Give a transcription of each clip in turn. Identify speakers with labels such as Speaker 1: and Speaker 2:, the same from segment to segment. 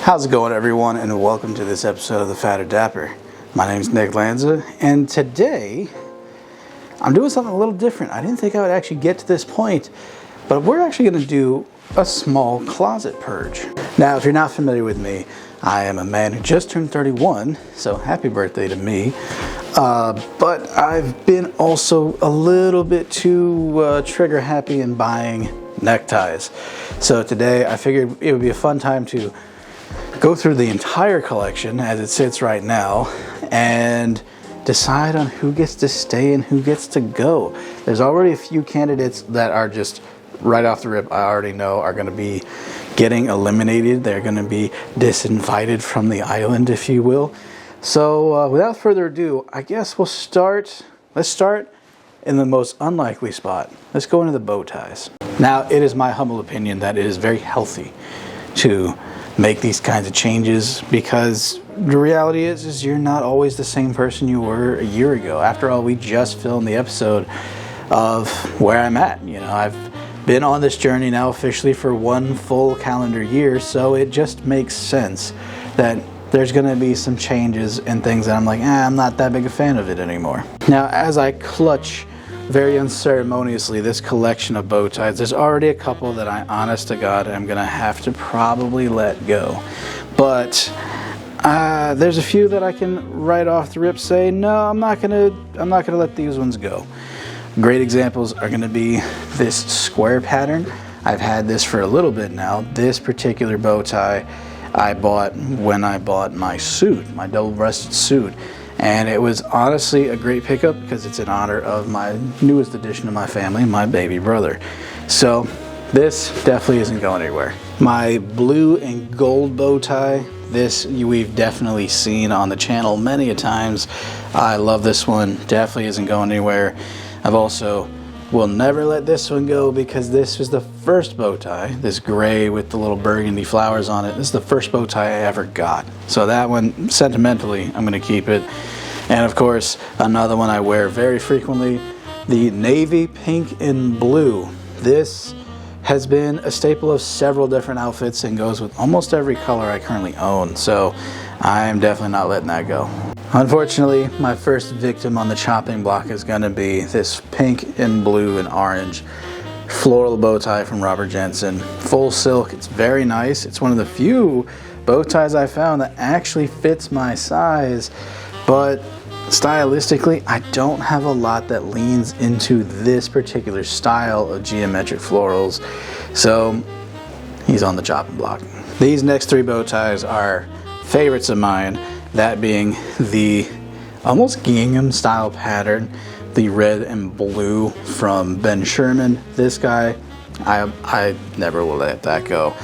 Speaker 1: How's it going, everyone, and welcome to this episode of the Fat or Dapper. My name is Nick Lanza, and today I'm doing something a little different. I didn't think I would actually get to this point, but we're actually going to do a small closet purge. Now, if you're not familiar with me, I am a man who just turned 31, so happy birthday to me. But I've been also a little bit too trigger happy in buying neckties. So today I figured it would be a fun time to go through the entire collection as it sits right now and decide on who gets to stay and who gets to go. There's already a few candidates that are just right off the rip, I already know are going to be getting eliminated. They're going to be disinvited from the island, if you will. So without further ado, I guess let's start in the most unlikely spot. Let's go into the bow ties. Now, it is my humble opinion that it is very healthy to make these kinds of changes, because the reality is you're not always the same person you were a year ago. After all, we just filmed the episode of where I'm at. You know, I've been on this journey now officially for one full calendar year, so it just makes sense that there's going to be some changes and things that I'm like, I'm not that big a fan of it anymore. Now, as I clutch very unceremoniously this collection of bow ties, there's already a couple that I, honest to God, am gonna have to probably let go. But there's a few that I can right off the rip say, no, I'm not gonna let these ones go. Great examples are gonna be this square pattern. I've had this for a little bit now. This particular bow tie I bought when I bought my suit, my double-breasted suit. And it was honestly a great pickup because it's in honor of my newest addition to my family, my baby brother. So this definitely isn't going anywhere. My blue and gold bow tie, this we've definitely seen on the channel many a times. I love this one, definitely isn't going anywhere. I've also will never let this one go because this was the first bow tie, this gray with the little burgundy flowers on it. This is the first bow tie I ever got. So that one, sentimentally, I'm gonna keep it. And of course, another one I wear very frequently, the navy, pink, and blue. This has been a staple of several different outfits and goes with almost every color I currently own. So I'm definitely not letting that go. Unfortunately, my first victim on the chopping block is going to be this pink and blue and orange floral bow tie from Robert Jensen. Full silk, it's very nice. It's one of the few bow ties I found that actually fits my size, but stylistically, I don't have a lot that leans into this particular style of geometric florals. So he's on the chopping block. These next three bow ties are favorites of mine. That being the almost gingham style pattern, the red and blue from Ben Sherman. This guy, I never will let that go.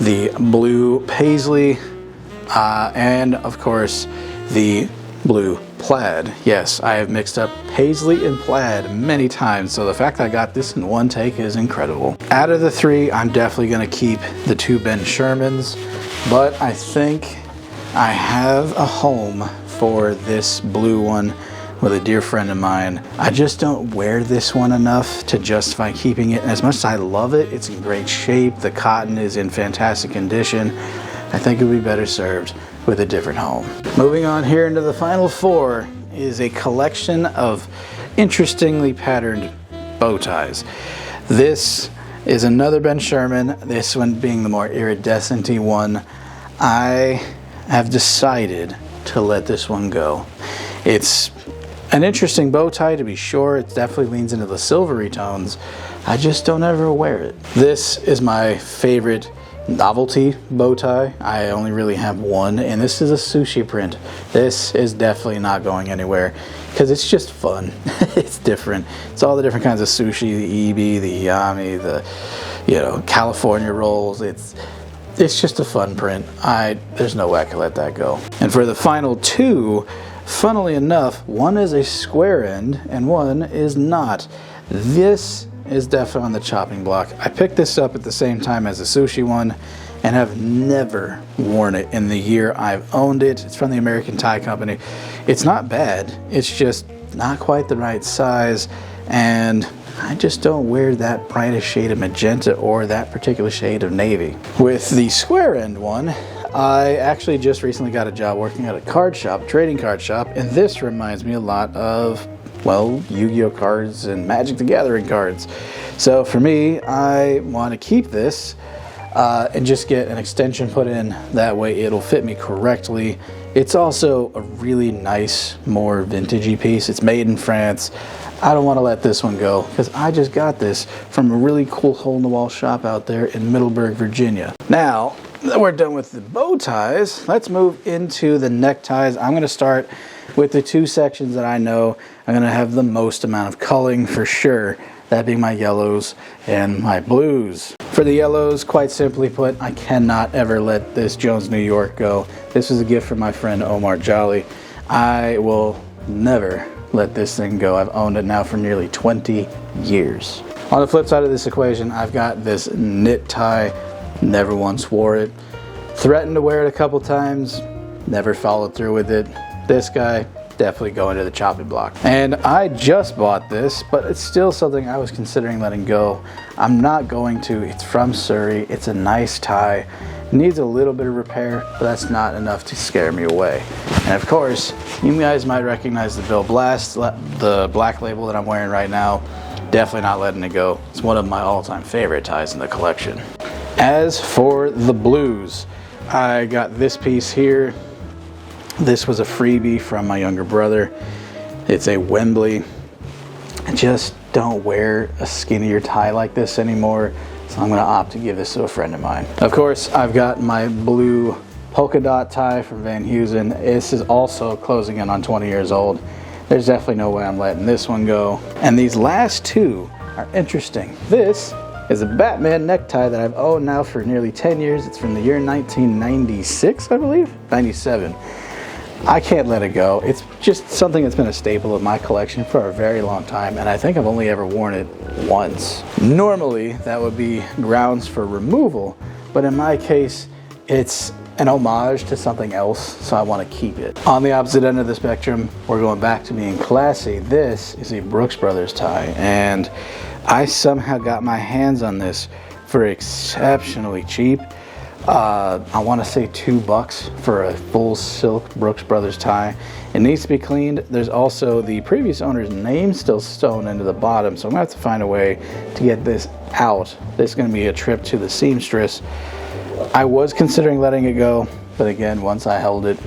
Speaker 1: The blue paisley, and of course the blue plaid. Yes, I have mixed up paisley and plaid many times, so the fact I got this in one take is incredible. Out of the three, I'm definitely going to keep the two Ben Shermans, but I think I have a home for this blue one with a dear friend of mine. I just don't wear this one enough to justify keeping it. And as much as I love it, it's in great shape. The cotton is in fantastic condition. I think it would be better served with a different home. Moving on here into the final four is a collection of interestingly patterned bow ties. This is another Ben Sherman, this one being the more iridescent-y one. I have decided to let this one go. It's an interesting bow tie, to be sure. It definitely leans into the silvery tones. I just don't ever wear it. This is my favorite novelty bow tie. I only really have one, and this is a sushi print. This is definitely not going anywhere because it's just fun. It's different. It's all the different kinds of sushi, the ebi, the yami, the California rolls. It's just a fun print. There's no way I can let that go. And for the final two, funnily enough, one is a square end and one is not. This is definitely on the chopping block. I picked this up at the same time as the sushi one and have never worn it in the year I've owned it. It's from the American Tie Company. It's not bad. It's just not quite the right size, and I just don't wear that brightest shade of magenta or that particular shade of navy. With the square end one, I actually just recently got a job working at a card shop, trading card shop, and this reminds me a lot of, well, Yu-Gi-Oh cards and Magic the Gathering cards. So for me, I want to keep this and just get an extension put in. That way it'll fit me correctly. It's also a really nice, more vintagey piece. It's made in France. I don't want to let this one go because I just got this from a really cool hole-in-the-wall shop out there in Middleburg, Virginia. Now that we're done with the bow ties, let's move into the neckties. I'm going to start with the two sections that I know I'm going to have the most amount of culling for sure, that being my yellows and my blues. For the yellows, quite simply put, I cannot ever let this Jones New York go. This was a gift from my friend Omar Jolly. I will never let this thing go. I've owned it now for nearly 20 years. On the flip side of this equation, I've got this knit tie. Never once wore it. Threatened to wear it a couple times. Never followed through with it. This guy, definitely going to the chopping block. And I just bought this, but it's still something I was considering letting go. I'm not going to. It's from Surrey. It's a nice tie. It needs a little bit of repair, but that's not enough to scare me away. And of course, you guys might recognize the Bill Blast, the black label that I'm wearing right now. Definitely not letting it go. It's one of my all-time favorite ties in the collection. As for the blues, I got this piece here. This was a freebie from my younger brother. It's a Wembley. I just don't wear a skinnier tie like this anymore, so I'm going to opt to give this to a friend of mine. Of course, I've got my blue polka dot tie from Van Heusen. This is also closing in on 20 years old. There's definitely no way I'm letting this one go. And these last two are interesting. This is a Batman necktie that I've owned now for nearly 10 years. It's from the year 1996, I believe, 97. I can't let it go. It's just something that's been a staple of my collection for a very long time, and I think I've only ever worn it once. Normally, that would be grounds for removal, but in my case, it's an homage to something else, so I want to keep it. On the opposite end of the spectrum, we're going back to being classy. This is a Brooks Brothers tie, and I somehow got my hands on this for exceptionally cheap. I want to say $2 for a full silk Brooks Brothers tie. It needs to be cleaned. There's also the previous owner's name still sewn into the bottom, so I'm going to have to find a way to get this out. This is going to be a trip to the seamstress. I was considering letting it go, but again, once I held it,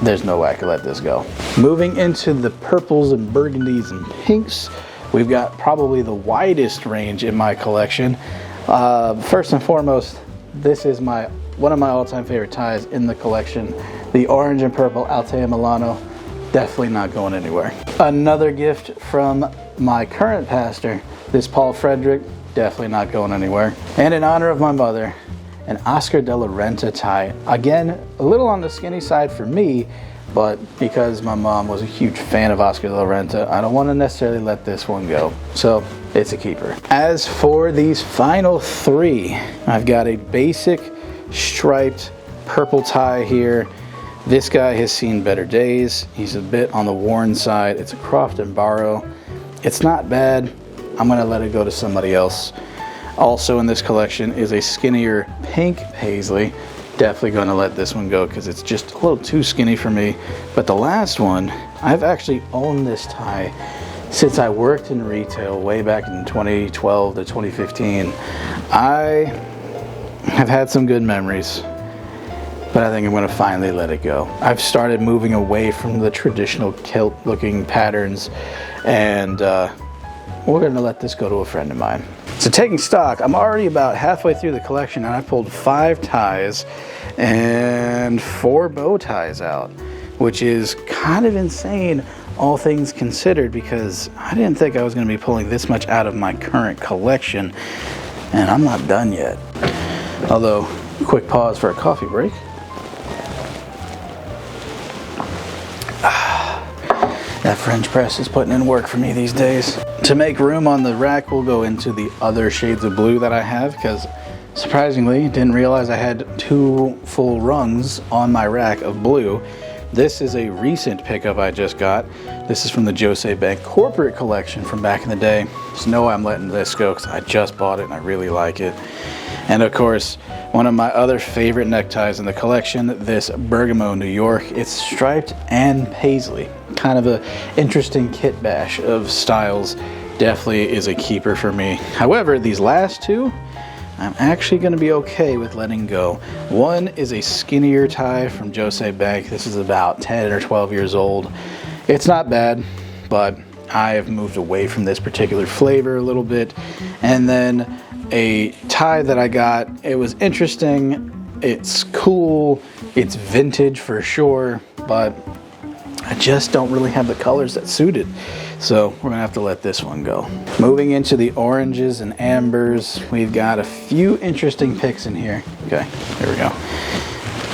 Speaker 1: there's no way I could let this go. Moving into the purples and burgundies and pinks, we've got probably the widest range in my collection. First and foremost, this is one of my all-time favorite ties in the collection. The orange and purple Altea Milano, definitely not going anywhere. Another gift from my current pastor, this Paul Frederick, definitely not going anywhere. And in honor of my mother, an Oscar de la Renta tie. Again, a little on the skinny side for me, but because my mom was a huge fan of Oscar de la Renta, I don't want to necessarily let this one go. So it's a keeper. As for these final three, I've got a basic striped purple tie here. This guy has seen better days. He's a bit on the worn side. It's a Croft and Barrow. It's not bad. I'm gonna let it go to somebody else. Also in this collection is a skinnier pink paisley. Definitely gonna let this one go because it's just a little too skinny for me. But the last one, I've actually owned this tie since I worked in retail way back in 2012 to 2015. I have had some good memories, but I think I'm going to finally let it go. I've started moving away from the traditional kilt looking patterns, and we're going to let this go to a friend of mine. So taking stock, I'm already about halfway through the collection, and I pulled 5 ties and 4 bow ties out, which is kind of insane, all things considered, because I didn't think I was going to be pulling this much out of my current collection, and I'm not done yet. Although, quick pause for a coffee break. That French press is putting in work for me these days. To make room on the rack, we'll go into the other shades of blue that I have, because surprisingly, didn't realize I had 2 full rungs on my rack of blue. This is a recent pickup I just got. This is from the Jose Bank corporate collection from back in the day. Just know I'm letting this go because I just bought it and I really like it. And of course, one of my other favorite neckties in the collection, this Bergamo, New York. It's striped and paisley. Kind of an interesting kit bash of styles. Definitely is a keeper for me. However, these last two, I'm actually going to be okay with letting go. One is a skinnier tie from Jose Bank. This is about 10 or 12 years old. It's not bad, but I have moved away from this particular flavor a little bit. And then a tie that I got, it was interesting, it's cool, it's vintage for sure, but I just don't really have the colors that suited. So we're gonna have to let this one go. Moving into the oranges and ambers, we've got a few interesting picks in here. Okay, here we go.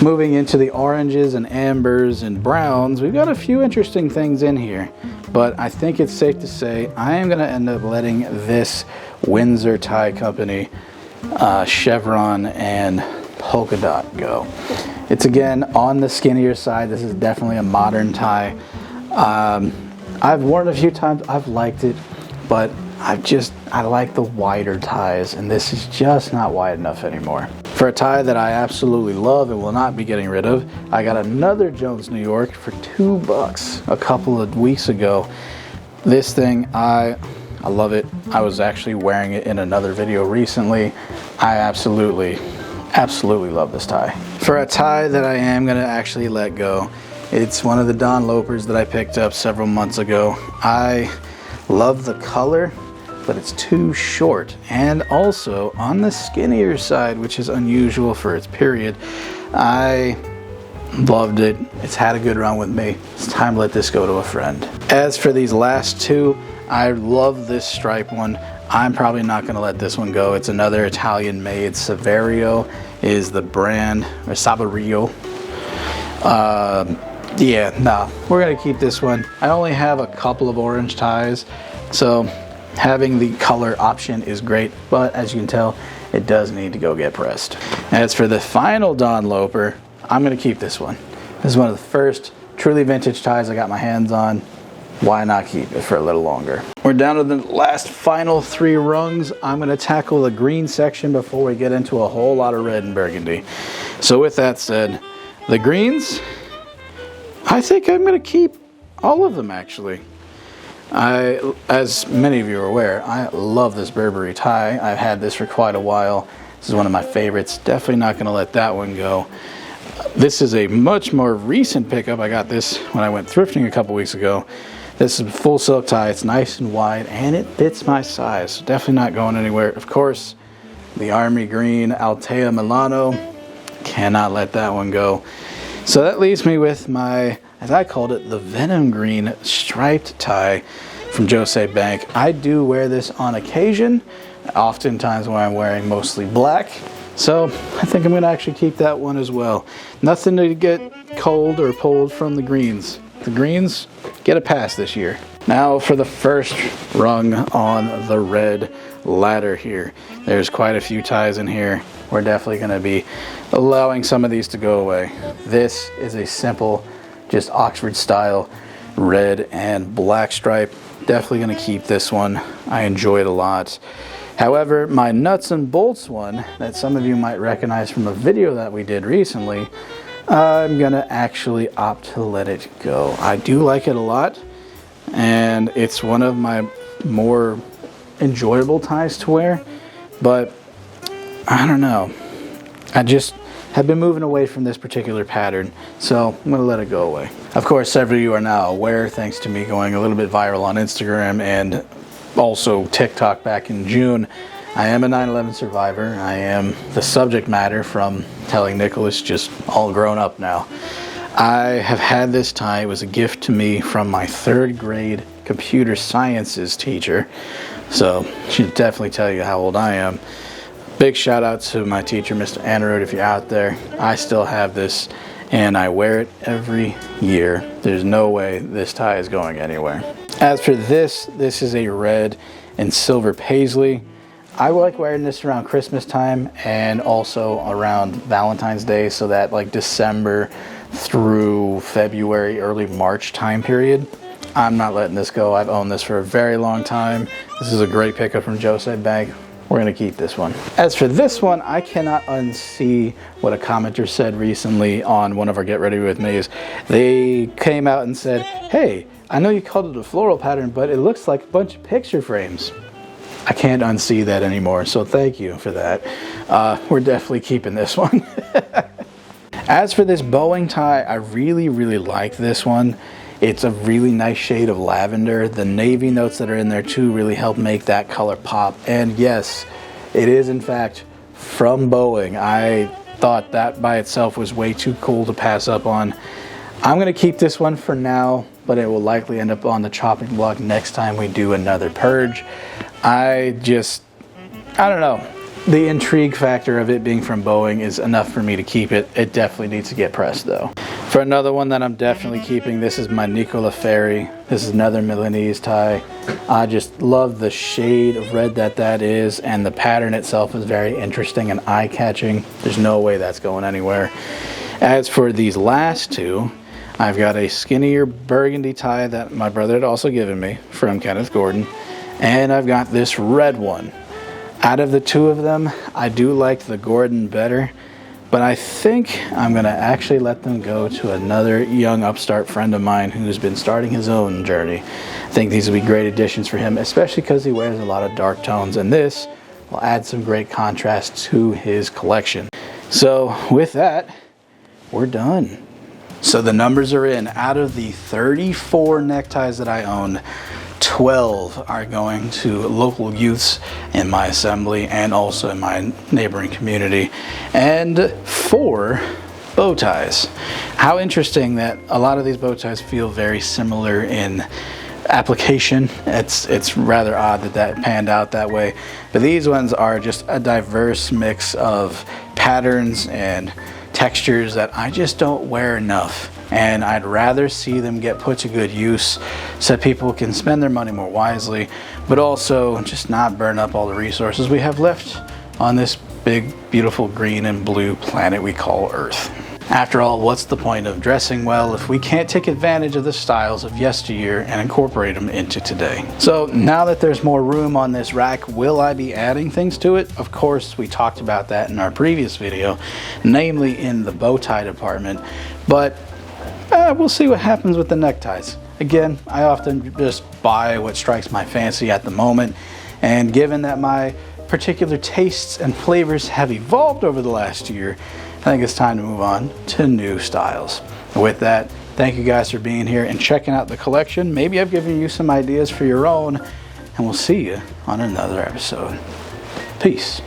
Speaker 1: Moving into the oranges and ambers and browns, we've got a few interesting things in here, but I think it's safe to say I am gonna end up letting this Windsor Tie Company chevron and polka dot go. It's again on the skinnier side. This is definitely a modern tie. I've worn it a few times, I've liked it, but I like the wider ties, and this is just not wide enough anymore. For a tie that I absolutely love and will not be getting rid of, I got another Jones New York for $2 a couple of weeks ago. This thing, I love it. I was actually wearing it in another video recently. I absolutely love this tie. For a tie that I am gonna actually let go, it's one of the Don Lopers that I picked up several months ago. I love the color, but it's too short, and also on the skinnier side, which is unusual for its period. I loved it. It's had a good run with me. It's time to let this go to a friend. As for these last two, I love this stripe one. I'm probably not going to let this one go. It's another Italian made. Saverio is the brand, or Saverio. Yeah, no, we're going to keep this one. I only have a couple of orange ties, so having the color option is great, but as you can tell, it does need to go get pressed. As for the final Don Loper, I'm going to keep this one. This is one of the first truly vintage ties I got my hands on. Why not keep it for a little longer? We're down to the last final 3 rungs. I'm going to tackle the green section before we get into a whole lot of red and burgundy. So with that said, the greens, I think I'm going to keep all of them actually. As many of you are aware, I love this Burberry tie. I've had this for quite a while. This is one of my favorites. Definitely not going to let that one go. This is a much more recent pickup. I got this when I went thrifting a couple weeks ago. This is a full silk tie. It's nice and wide, and it fits my size. So definitely not going anywhere. Of course, the Army Green Altea Milano. Cannot let that one go. So that leaves me with my, as I called it, the Venom Green striped tie from Jose Bank. I do wear this on occasion, oftentimes when I'm wearing mostly black. So I think I'm going to actually keep that one as well. Nothing to get cold or pulled from the greens. The greens get a pass this year. Now for the first rung on the red ladder here. There's quite a few ties in here. We're definitely going to be allowing some of these to go away. This is a simple, just Oxford style red and black stripe. Definitely going to keep this one. I enjoy it a lot. However, my nuts and bolts one that some of you might recognize from a video that we did recently, I'm going to actually opt to let it go. I do like it a lot, and it's one of my more enjoyable ties to wear, but I don't know. I just have been moving away from this particular pattern, so I'm going to let it go away. Of course, several of you are now aware, thanks to me going a little bit viral on Instagram and also TikTok back in June, I am a 9/11 survivor. I am the subject matter from Telling Nicholas, just all grown up now. I have had this tie. It was a gift to me from my 3rd grade computer sciences teacher, so she'll definitely tell you how old I am. Big shout out to my teacher, Mr. Anerud, if you're out there. I still have this, and I wear it every year. There's no way this tie is going anywhere. As for this is a red and silver paisley. I like wearing this around Christmas time and also around Valentine's Day, so that like December through February, early March time period. I'm not letting this go. I've owned this for a very long time. This is a great pickup from Jose Bank. we're gonna keep this one. As for this one, I cannot unsee what a commenter said recently on one of our Get Ready With Me's. They came out and said, hey, I know you called it a floral pattern, but it looks like a bunch of picture frames. I can't unsee that anymore, so thank you for that. We're definitely keeping this one. As for this bowing tie, I really like this one. It's a really nice shade of lavender. The navy notes that are in there too really help make that color pop. And yes, it is in fact from Boeing. I thought that by itself was way too cool to pass up on. I'm gonna keep this one for now, but it will likely end up on the chopping block next time we do another purge. I don't know. The intrigue factor of it being from Boeing is enough for me to keep it. It definitely needs to get pressed though. For another one that I'm definitely keeping, this is my Nicola Ferry. This is another Milanese tie. I just love the shade of red that is, and the pattern itself is very interesting and eye-catching. There's no way that's going anywhere. As for these last two, I've got a skinnier burgundy tie that my brother had also given me from Kenneth Gordon, and I've got this red one. Out of the two of them, I do like the Gordon better, but I think I'm gonna actually let them go to another young upstart friend of mine who's been starting his own journey. I think these will be great additions for him, especially because he wears a lot of dark tones, and this will add some great contrast to his collection. So with that, we're done. So the numbers are in. Out of the 34 neckties that I own, 12 are going to local youths in my assembly and also in my neighboring community, and 4 bow ties. How interesting that a lot of these bow ties feel very similar in application. It's rather odd that panned out that way, but these ones are just a diverse mix of patterns and textures that I just don't wear enough, and I'd rather see them get put to good use so that people can spend their money more wisely, but also just not burn up all the resources we have left on this big, beautiful green and blue planet we call Earth. After all, what's the point of dressing well if we can't take advantage of the styles of yesteryear and incorporate them into today? So now that there's more room on this rack, will I be adding things to it? Of course, we talked about that in our previous video, namely in the bow tie department, but we'll see what happens with the neckties. Again, I often just buy what strikes my fancy at the moment, and given that my particular tastes and flavors have evolved over the last year, I think it's time to move on to new styles. With that, thank you guys for being here and checking out the collection. Maybe I've given you some ideas for your own, and we'll see you on another episode. Peace.